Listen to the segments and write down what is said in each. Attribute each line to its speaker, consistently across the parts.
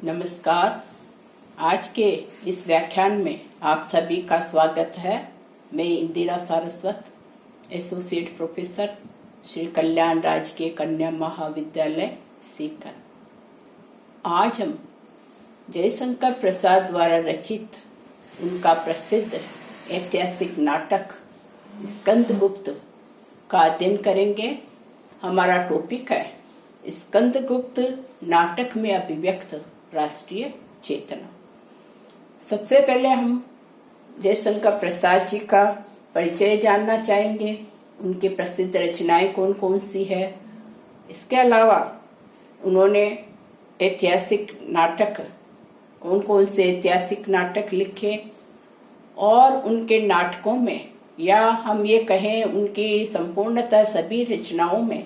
Speaker 1: नमस्कार। आज के इस व्याख्यान में आप सभी का स्वागत है। मैं इंदिरा सारस्वत, एसोसिएट प्रोफेसर, श्री कल्याण राजकीय कन्या महाविद्यालय सीकर। आज हम जयशंकर प्रसाद द्वारा रचित उनका प्रसिद्ध ऐतिहासिक नाटक स्कंदगुप्त का अध्ययन करेंगे। हमारा टॉपिक है स्कंदगुप्त नाटक में अभिव्यक्त राष्ट्रीय चेतना। सबसे पहले हम जयशंकर प्रसाद जी का परिचय जानना चाहेंगे। उनकी प्रसिद्ध रचनाएं कौन कौन सी है। इसके अलावा उन्होंने ऐतिहासिक नाटक कौन कौन से ऐतिहासिक नाटक लिखे और उनके नाटकों में या हम ये कहें उनकी संपूर्णतः सभी रचनाओं में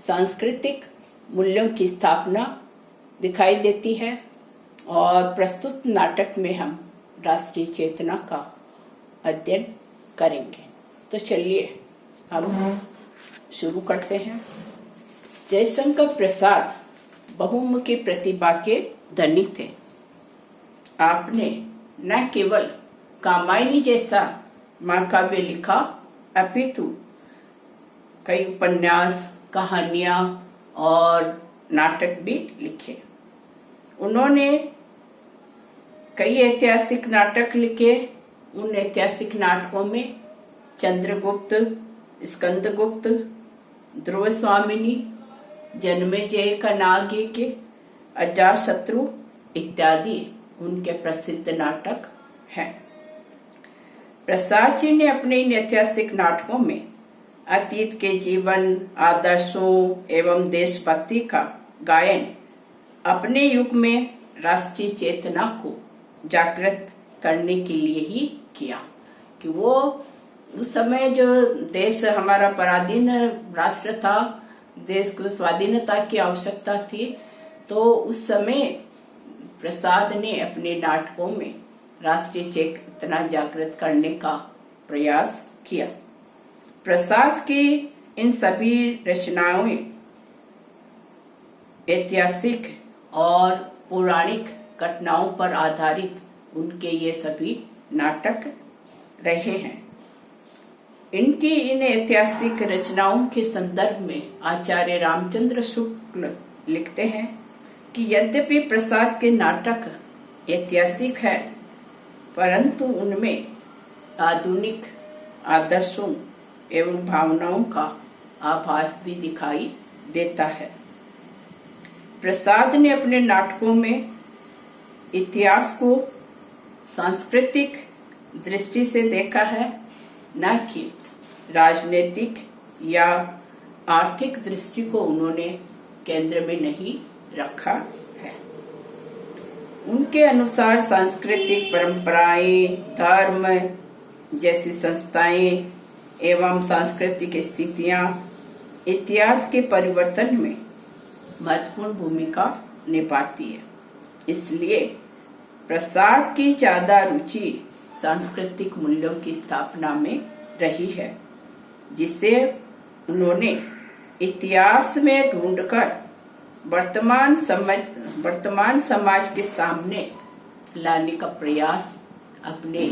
Speaker 1: सांस्कृतिक मूल्यों की स्थापना दिखाई देती है। और प्रस्तुत नाटक में हम राष्ट्रीय चेतना का अध्ययन करेंगे। तो चलिए हम शुरू करते हैं। जयशंकर प्रसाद बहुमुखी प्रतिभा के धनी थे। आपने न केवल कामायनी जैसा महाकाव्य लिखा, अपितु कई उपन्यास, कहानियां और नाटक भी लिखे। उन्होंने कई ऐतिहासिक नाटक लिखे। उन ऐतिहासिक नाटकों में चंद्रगुप्त, स्कंदगुप्त, ध्रुव स्वामिनी, जन्मेजय का नागयज्ञ, अजातशत्रु इत्यादि उनके प्रसिद्ध नाटक हैं। प्रसाद जी ने अपने इन ऐतिहासिक नाटकों में अतीत के जीवन, आदर्शों एवं देशभक्ति का गायन अपने युग में राष्ट्रीय चेतना को जागृत करने के लिए ही किया। कि वो उस समय जो देश हमारा पराधीन राष्ट्र था, देश को स्वाधीनता की आवश्यकता थी, तो उस समय प्रसाद ने अपने नाटकों में राष्ट्रीय चेतना जागृत करने का प्रयास किया। प्रसाद की इन सभी रचनाओं ऐतिहासिक और पौराणिक घटनाओं पर आधारित उनके ये सभी नाटक रहे हैं। इनकी इन ऐतिहासिक रचनाओं के संदर्भ में आचार्य रामचंद्र शुक्ल लिखते हैं कि यद्यपि प्रसाद के नाटक ऐतिहासिक है, परंतु उनमें आधुनिक आदर्शों एवं भावनाओं का आभास भी दिखाई देता है। प्रसाद ने अपने नाटकों में इतिहास को सांस्कृतिक दृष्टि से देखा है, न कि राजनीतिक या आर्थिक दृष्टि को उन्होंने केंद्र में नहीं रखा है। उनके अनुसार सांस्कृतिक परंपराएं, धर्म जैसी संस्थाएं एवं सांस्कृतिक स्थितियां इतिहास के परिवर्तन में महत्वपूर्ण भूमिका निभाती है। इसलिए प्रसाद की ज्यादा रुचि सांस्कृतिक मूल्यों की स्थापना में रही है, जिसे उन्होंने इतिहास में ढूंढकर वर्तमान समाज के सामने लाने का प्रयास अपने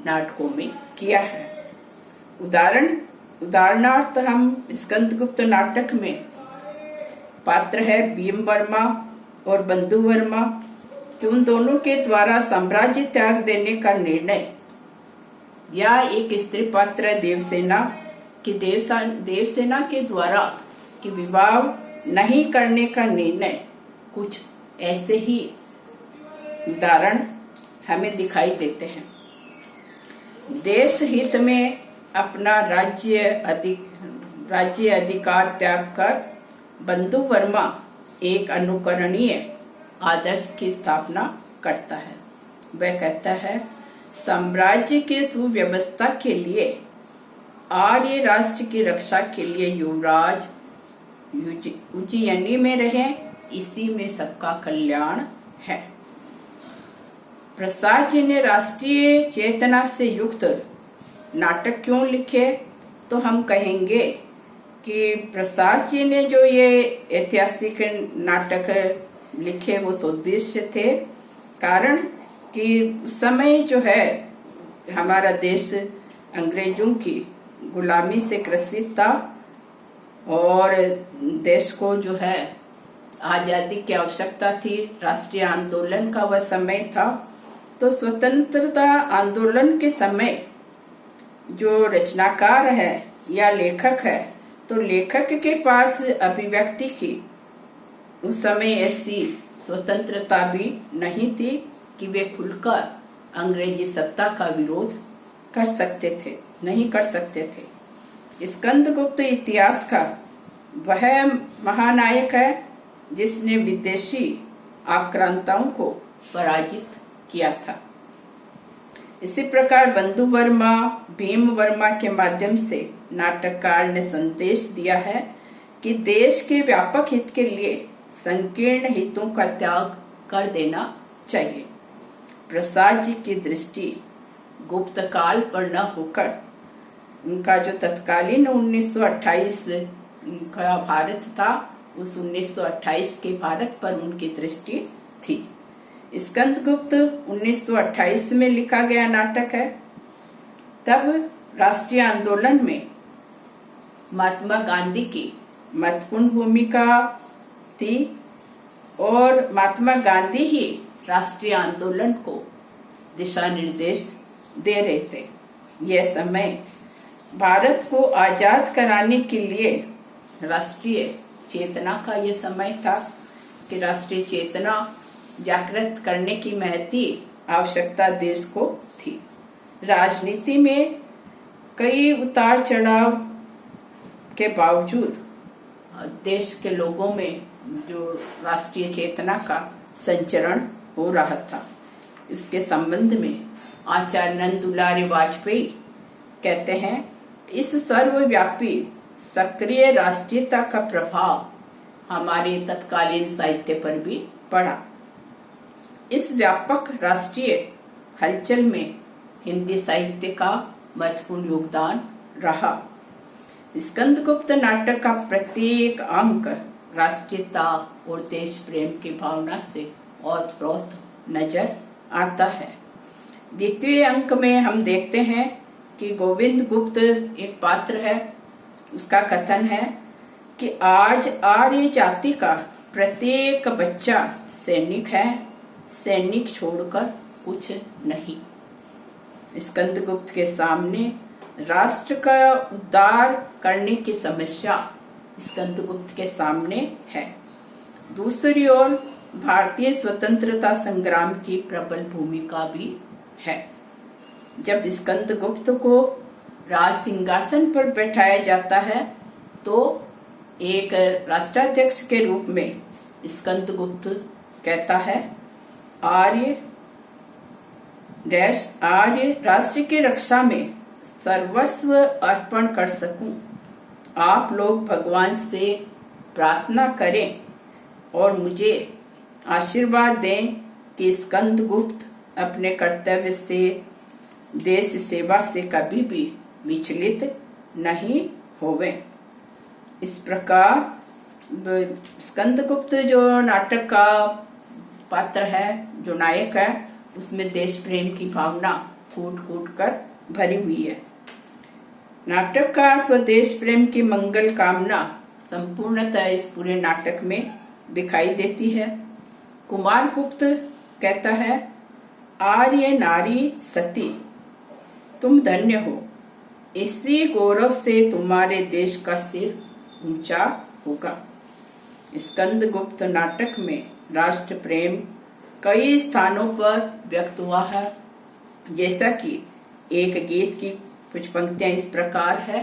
Speaker 1: नाटकों में किया है। उदाहरणार्थ हम स्कंदगुप्त नाटक में पात्र है भीम वर्मा और बंधु वर्मा कि उन दोनों के द्वारा साम्राज्य त्याग देने का निर्णय, या एक स्त्री पात्र देवसेना कि देवसेना के द्वारा कि विवाह नहीं करने का निर्णय। कुछ ऐसे ही उदाहरण हमें दिखाई देते हैं। देश हित में अपना राज्य अधिकार त्याग कर बंधु वर्मा एक अनुकरणीय आदर्श की स्थापना करता है। वह कहता है, साम्राज्य के सुव्यवस्था के लिए, आर्य राष्ट्र की रक्षा के लिए युवराज उज्जयिनी में रहे, इसी में सबका कल्याण है। प्रसाद जी ने राष्ट्रीय चेतना से युक्त नाटक क्यों लिखे, तो हम कहेंगे कि प्रसाद जी ने जो ये ऐतिहासिक नाटक लिखे वो उद्देश्य थे। कारण कि उस समय जो है हमारा देश अंग्रेजों की गुलामी से ग्रसित था और देश को जो है आजादी की आवश्यकता थी। राष्ट्रीय आंदोलन का वह समय था। तो स्वतंत्रता आंदोलन के समय जो रचनाकार है या लेखक है, तो लेखक के पास अभिव्यक्ति की उस समय ऐसी स्वतंत्रता भी नहीं थी कि वे खुलकर अंग्रेजी सत्ता का विरोध कर सकते थे, नहीं कर सकते थे। स्कंदगुप्त इतिहास का वह महानायक है जिसने विदेशी आक्रांताओं को पराजित किया था। इसी प्रकार बंधु वर्मा, भीम वर्मा के माध्यम से नाटककार ने संदेश दिया है कि देश के व्यापक हित के लिए संकीर्ण हितों का त्याग कर देना चाहिए। प्रसाद जी की दृष्टि गुप्त काल पर न होकर उनका जो तत्कालीन 1928 का भारत था, उस 1928 के भारत पर उनकी दृष्टि थी। स्कंदगुप्त 1928 में लिखा गया नाटक है। तब राष्ट्रीय आंदोलन में महात्मा गांधी की महत्वपूर्ण भूमिका थी और महात्मा गांधी ही राष्ट्रीय आंदोलन को दिशा निर्देश दे रहे थे। यह समय भारत को आजाद कराने के लिए राष्ट्रीय चेतना का यह समय था कि राष्ट्रीय चेतना जागृत करने की महती आवश्यकता देश को थी। राजनीति में कई उतार चढ़ाव के बावजूद देश के लोगों में जो राष्ट्रीय चेतना का संचरण हो रहा था, इसके संबंध में आचार्य नंद दुलारी वाजपेयी कहते हैं, इस सर्वव्यापी सक्रिय राष्ट्रीयता का प्रभाव हमारे तत्कालीन साहित्य पर भी पड़ा। इस व्यापक राष्ट्रीय हलचल में हिंदी साहित्य का महत्वपूर्ण योगदान रहा। स्कंदगुप्त नाटक का प्रत्येक अंक राष्ट्रीयता और देश प्रेम की भावना से ओतप्रोत नजर आता है। द्वितीय अंक में हम देखते हैं कि गोविंद गुप्त एक पात्र है। उसका कथन है कि आज आर्य जाति का प्रत्येक बच्चा सैनिक है, सैनिक छोड़कर कुछ नहीं। स्कंदगुप्त के सामने राष्ट्र का उद्धार करने की समस्या स्कंदगुप्त के सामने है। दूसरी ओर भारतीय स्वतंत्रता संग्राम की प्रबल भूमिका भी है। जब स्कंदगुप्त को राज सिंहासन पर बैठाया जाता है तो एक राष्ट्राध्यक्ष के रूप में स्कंदगुप्त कहता है, आर्य राष्ट्र की रक्षा में सर्वस्व अर्पण कर सकूं। आप लोग भगवान से प्रार्थना करें और मुझे आशीर्वाद दें कि स्कंदगुप्त अपने कर्तव्य से, देश सेवा से कभी भी विचलित नहीं होवे। इस प्रकार स्कंदगुप्त जो नाटक का पात्र है, जो नायक है, उसमें देश प्रेम की भावना कूट कूट कर भरी हुई है। नाटक का स्वदेश प्रेम की मंगल कामना संपूर्णतः इस पूरे नाटक में दिखाई देती है। कुमार गुप्त कहता है, आर्य नारी सती तुम धन्य हो, इसी गौरव से तुम्हारे देश का सिर ऊंचा होगा। स्कंदगुप्त नाटक में राष्ट्र प्रेम कई स्थानों पर व्यक्त हुआ है। जैसा कि एक गीत की कुछ पंक्तियां इस प्रकार है,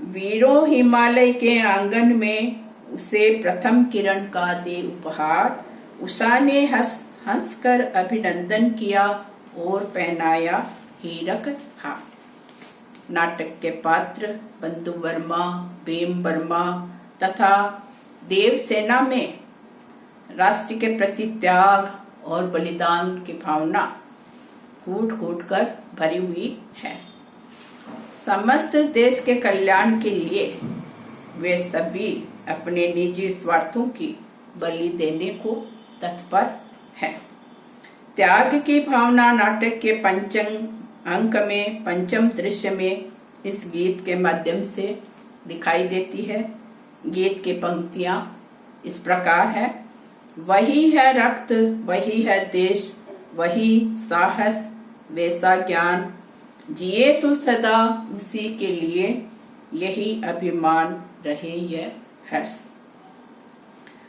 Speaker 1: वीरों हिमालय के आंगन में उसे प्रथम किरण का दे उपहार, उषा ने हंस कर अभिनंदन किया और पहनाया हीरक हार। नाटक के पात्र बंधु वर्मा, भीम वर्मा तथा देवसेना में राष्ट्र के प्रति त्याग और बलिदान की भावना कूट कूट कर भरी हुई है। समस्त देश के कल्याण के लिए वे सभी अपने निजी स्वार्थों की बलि देने को तत्पर है। त्याग की भावना नाटक के पंचम अंक में, पंचम दृश्य में इस गीत के माध्यम से दिखाई देती है। गीत की पंक्तियां इस प्रकार है। वही है रक्त, वही है देश, वही साहस, वैसा ज्ञान, जिए तो सदा उसी के लिए, यही अभिमान रहे यह हर्ष।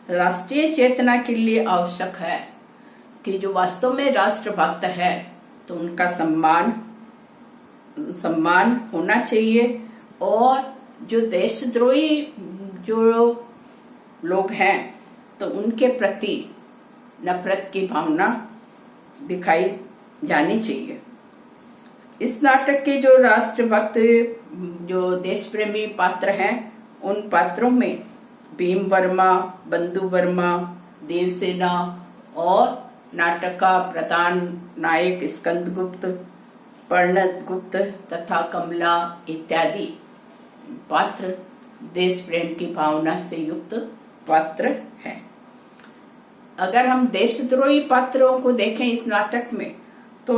Speaker 1: राष्ट्रीय चेतना के लिए आवश्यक है कि जो वास्तव में राष्ट्रभक्त है तो उनका सम्मान होना चाहिए, और जो देशद्रोही जो लोग हैं तो उनके प्रति नफरत की भावना दिखाई जानी चाहिए। इस नाटक के जो राष्ट्रभक्त, जो देश प्रेमी पात्र हैं, उन पात्रों में भीम वर्मा, बंधु वर्मा, देवसेना और नाटक का प्रधान नायक स्कंदगुप्त, पर्णतगुप्त तथा कमला इत्यादि पात्र देश प्रेम की भावना से युक्त पात्र हैं। अगर हम देशद्रोही पात्रों को देखें इस नाटक में तो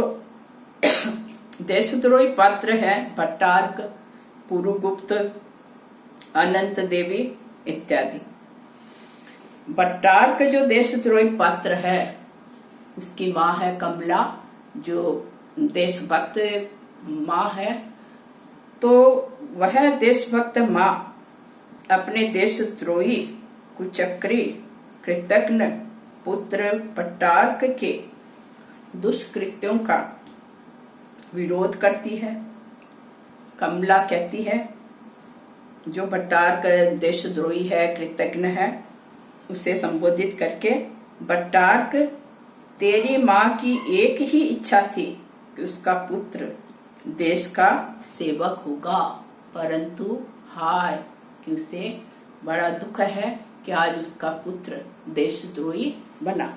Speaker 1: देशद्रोही पात्र हैं भट्टार्क, पुरुगुप्त, अनंत देवी इत्यादि। भट्टार्क जो देशद्रोही पात्र है, उसकी माँ है कमला, जो देशभक्त माँ है। तो वह देशभक्त माँ अपने देशद्रोही, कुचक्री, कृतघ्न पुत्र भट्टार्क के दुष्कृत्यों का विरोध करती है। कमला कहती है जो भट्टार्क देशद्रोही है, कृतघ्न है, उसे संबोधित करके, भट्टार्क तेरी माँ की एक ही इच्छा थी कि उसका पुत्र देश का सेवक होगा, परंतु हाय कि उसे बड़ा दुख है कि आज उसका पुत्र देशद्रोही बना।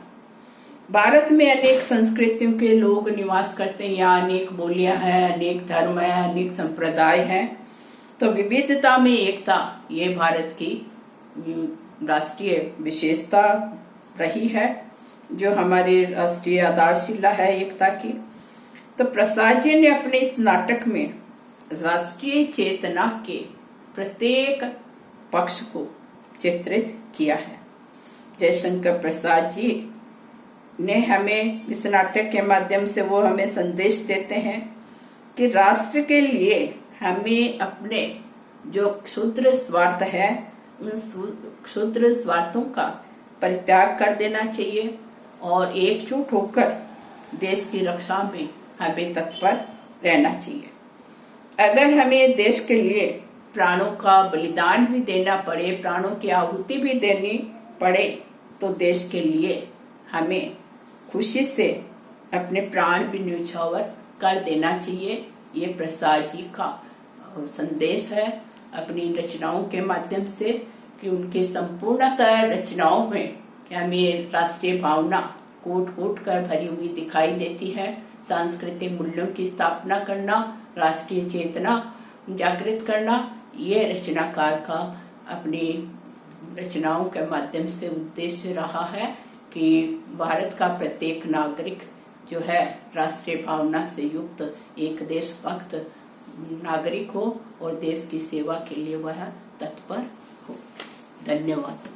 Speaker 1: भारत में अनेक संस्कृतियों के लोग निवास करते हैं, यहाँ अनेक बोलियां हैं, अनेक धर्म है, अनेक संप्रदाय हैं। तो विविधता में एकता, ये भारत की राष्ट्रीय विशेषता रही है, जो हमारी राष्ट्रीय आधारशिला है एकता की। तो प्रसाद जी ने अपने इस नाटक में राष्ट्रीय चेतना के प्रत्येक पक्ष को चित्रित किया है। जयशंकर प्रसाद जी ने हमें इस नाटक के माध्यम से वो हमें संदेश देते हैं कि राष्ट्र के लिए हमें अपने जो क्षुद्र स्वार्थ है, उन क्षुद्र स्वार्थों का परित्याग कर देना चाहिए और एकजुट होकर देश की रक्षा में हमें तत्पर रहना चाहिए। अगर हमें देश के लिए प्राणों का बलिदान भी देना पड़े, प्राणों की आहुति भी देनी पड़े, तो देश के लिए हमें खुशी से अपने प्राण भी न्यौछावर कर देना चाहिए। ये प्रसाद जी का संदेश है अपनी रचनाओं के माध्यम से, कि उनके संपूर्णतः रचनाओं में हमें राष्ट्रीय भावना कूट कूट कर भरी हुई दिखाई देती है। सांस्कृतिक मूल्यों की स्थापना करना, राष्ट्रीय चेतना जागृत करना, ये रचनाकार का अपनी रचनाओं के माध्यम से उद्देश्य रहा है कि भारत का प्रत्येक नागरिक जो है राष्ट्रीय भावना से युक्त एक देशभक्त नागरिक हो और देश की सेवा के लिए वह तत्पर हो। धन्यवाद।